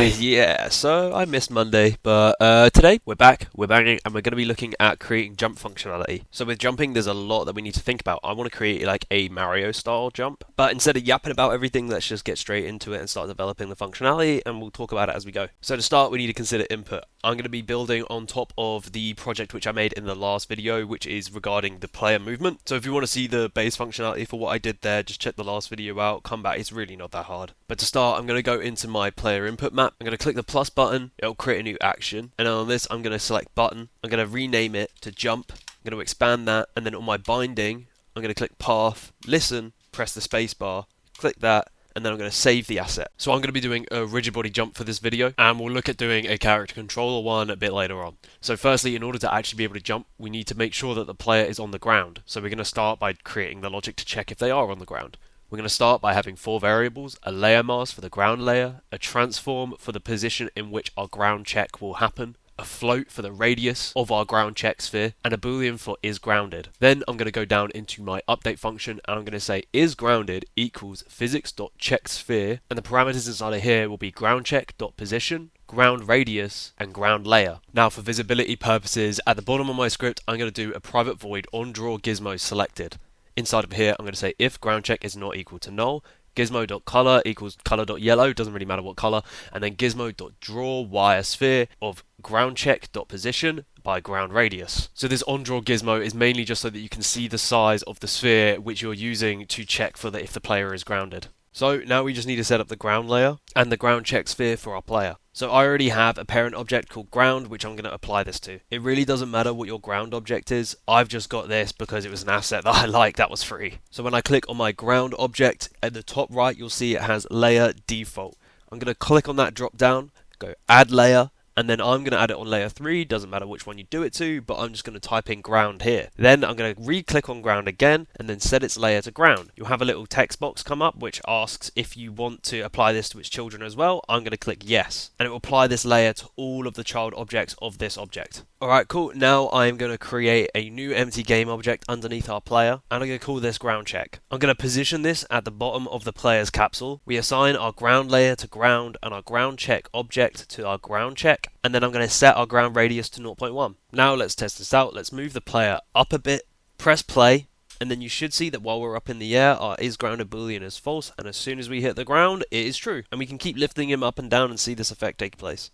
Yeah, so I missed Monday, but today we're back, we're banging, and we're going to be looking at creating jump functionality. So with jumping, there's a lot that we need to think about. I want to create like a Mario style jump, but instead of yapping about everything, let's just get straight into it and start developing the functionality, and we'll talk about it as we go. So to start, we need to consider input. I'm going to be building on top of the project which I made in the last video, which is regarding the player movement. So if you want to see the base functionality for what I did there, just check the last video out, come back, it's really not that hard. But to start, I'm going to go into my player input map. I'm going to click the plus button, it'll create a new action, and on this I'm going to select button, I'm going to rename it to jump, I'm going to expand that, and then on my binding, I'm going to click path, listen, press the space bar, click that, and then I'm going to save the asset. So I'm going to be doing a rigid body jump for this video, and we'll look at doing a character controller one a bit later on. So firstly, in order to actually be able to jump, we need to make sure that the player is on the ground. So we're going to start by creating the logic to check if they are on the ground. We're going to start by having 4 variables, a layer mask for the ground layer, a transform for the position in which our ground check will happen, a float for the radius of our ground check sphere, and a boolean for is grounded. Then I'm going to go down into my update function and I'm going to say is grounded equals physics.checkSphere, and the parameters inside of here will be ground check.position, ground radius, and ground layer. Now for visibility purposes, at the bottom of my script I'm going to do a private void on draw gizmo selected. Inside of here I'm going to say if ground check is not equal to null, gizmo.color equals color.yellow, doesn't really matter what color, and then gizmo.draw wire sphere of ground check.position by ground radius. So this on draw gizmo is mainly just so that you can see the size of the sphere which you're using to check for if the player is grounded. So now we just need to set up the ground layer and the ground check sphere for our player. So I already have a parent object called ground, which I'm going to apply this to. It really doesn't matter what your ground object is. I've just got this because it was an asset that I liked that was free. So when I click on my ground object, at the top right you'll see it has layer default. I'm going to click on that drop down, go add layer, and then I'm going to add it on layer 3, doesn't matter which one you do it to, but I'm just going to type in ground here. Then I'm going to re-click on ground again, and then set its layer to ground. You'll have a little text box come up which asks if you want to apply this to its children as well. I'm going to click yes, and it will apply this layer to all of the child objects of this object. Alright, cool. Now I'm going to create a new empty game object underneath our player, and I'm going to call this ground check. I'm going to position this at the bottom of the player's capsule. We assign our ground layer to ground and our ground check object to our ground check, and then I'm going to set our ground radius to 0.1. Now let's test this out. Let's move the player up a bit, press play, and then you should see that while we're up in the air, our is grounded boolean is false, and as soon as we hit the ground, it is true. And we can keep lifting him up and down and see this effect take place.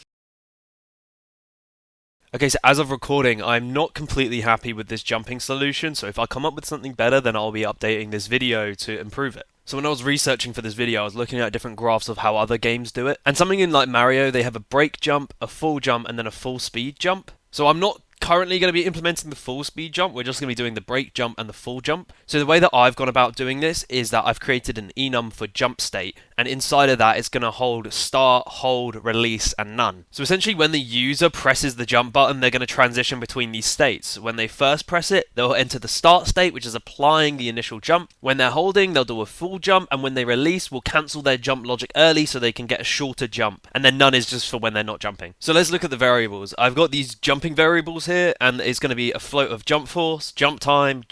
Okay, so as of recording, I'm not completely happy with this jumping solution, so if I come up with something better, then I'll be updating this video to improve it. So when I was researching for this video, I was looking at different graphs of how other games do it. And something in like Mario, they have a break jump, a full jump, and then a full speed jump. So I'm not currently going to be implementing the full speed jump, we're just going to be doing the break jump and the full jump. So the way that I've gone about doing this is that I've created an enum for jump state, and inside of that it's going to hold start, hold, release, and none. So essentially when the user presses the jump button, they're going to transition between these states. When they first press it, they'll enter the start state, which is applying the initial jump. When they're holding, they'll do a full jump, and when they release, we'll cancel their jump logic early so they can get a shorter jump. And then none is just for when they're not jumping. So let's look at the variables. I've got these jumping variables here, and it's going to be a float of jump force, jump time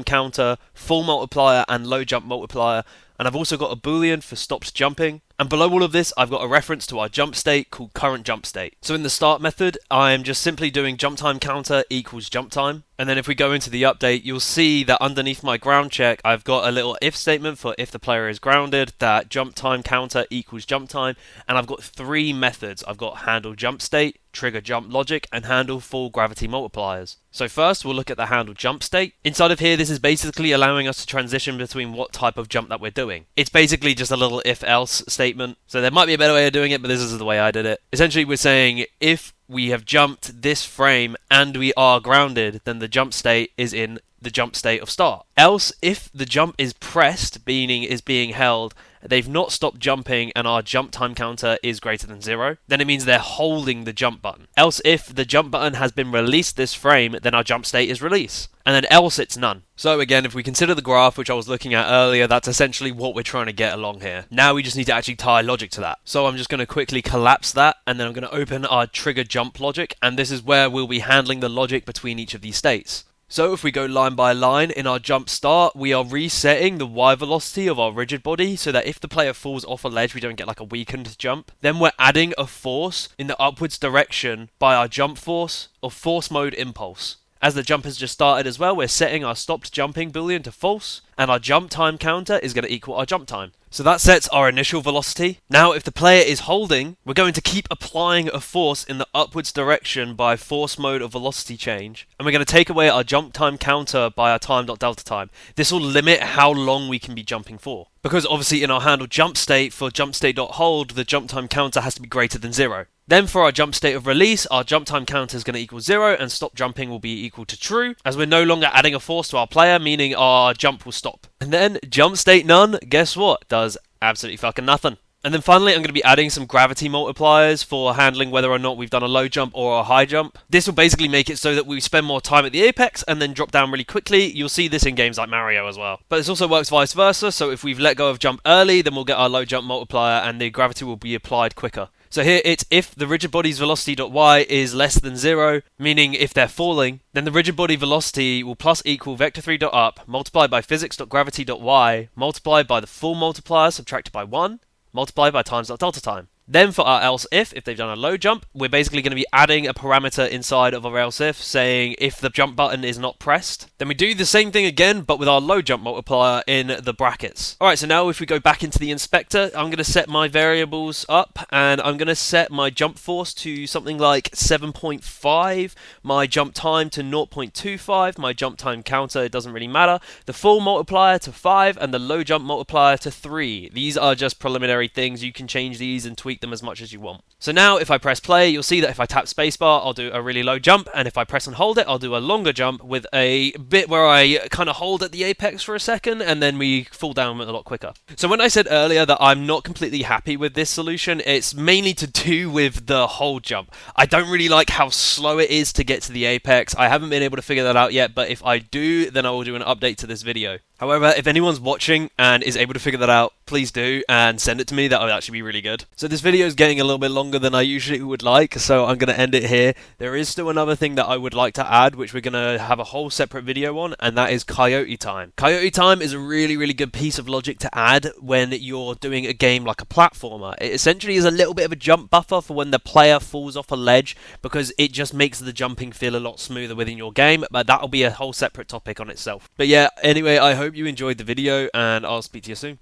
counter, full multiplier, and low jump multiplier. And I've also got a boolean for stops jumping. And below all of this, I've got a reference to our jump state called current jump state. So in the start method, I'm just simply doing jump time counter equals jump time. And then if we go into the update, you'll see that underneath my ground check, I've got a little if statement for if the player is grounded, that jump time counter equals jump time. And I've got 3 methods. I've got handle jump state, trigger jump logic, and handle full gravity multipliers. So first, we'll look at the handle jump state. Inside of here, this is basically allowing us to transition between what type of jump that we're doing. It's basically just a little if-else statement. So there might be a better way of doing it, but this is the way I did it. Essentially, we're saying if we have jumped this frame and we are grounded, then the jump state is in the jump state of start. Else, if the jump is pressed, meaning is being held, they've not stopped jumping and our jump time counter is greater than 0, then it means they're holding the jump button. Else, if the jump button has been released this frame, then our jump state is release. And then else it's none. So again, if we consider the graph which I was looking at earlier, that's essentially what we're trying to get along here. Now we just need to actually tie logic to that. So I'm just going to quickly collapse that, and then I'm going to open our trigger jump logic, and this is where we'll be handling the logic between each of these states. So if we go line by line in our jump start, we are resetting the y velocity of our rigid body so that if the player falls off a ledge, we don't get like a weakened jump. Then we're adding a force in the upwards direction by our jump force or force mode impulse. As the jump has just started as well, we're setting our stopped jumping boolean to false, and our jump time counter is going to equal our jump time. So that sets our initial velocity. Now if the player is holding, we're going to keep applying a force in the upwards direction by force mode of velocity change, and we're going to take away our jump time counter by our time.delta time. This will limit how long we can be jumping for. Because obviously in our handle jump state for jump state.hold, the jump time counter has to be greater than 0. Then for our jump state of release, our jump time counter is going to equal 0 and stop jumping will be equal to true, as we're no longer adding a force to our player, meaning our jump will stop. And then jump state none, guess what? Does absolutely fucking nothing. And then finally, I'm going to be adding some gravity multipliers for handling whether or not we've done a low jump or a high jump. This will basically make it so that we spend more time at the apex and then drop down really quickly. You'll see this in games like Mario as well. But this also works vice versa, so if we've let go of jump early, then we'll get our low jump multiplier and the gravity will be applied quicker. So here it's if the rigid body's velocity.y is less than 0, meaning if they're falling, then the rigid body velocity will plus equal vector3.up multiplied by physics.gravity.y multiplied by the full multiplier subtracted by 1 multiplied by times.delta time. Then for our else if they've done a low jump, we're basically going to be adding a parameter inside of our else if, saying if the jump button is not pressed. Then we do the same thing again, but with our low jump multiplier in the brackets. Alright, so now if we go back into the inspector, I'm going to set my variables up, and I'm going to set my jump force to something like 7.5, my jump time to 0.25, my jump time counter, it doesn't really matter, the full multiplier to 5, and the low jump multiplier to 3. These are just preliminary things. You can change these and tweak them as much as you want. So now if I press play, you'll see that if I tap spacebar, I'll do a really low jump, and if I press and hold it, I'll do a longer jump with a bit where I kind of hold at the apex for a second, and then we fall down a lot quicker. So when I said earlier that I'm not completely happy with this solution, it's mainly to do with the hold jump. I don't really like how slow it is to get to the apex. I haven't been able to figure that out yet, but if I do, then I will do an update to this video. However, if anyone's watching and is able to figure that out, please do and send it to me. That would actually be really good. So this video is getting a little bit longer than I usually would like, so I'm going to end it here. There is still another thing that I would like to add, which we're going to have a whole separate video on, and that is coyote time. Coyote time is a really, really good piece of logic to add when you're doing a game like a platformer. It essentially is a little bit of a jump buffer for when the player falls off a ledge, because it just makes the jumping feel a lot smoother within your game, but that'll be a whole separate topic on itself. But yeah, anyway, I hope you enjoyed the video, and I'll speak to you soon.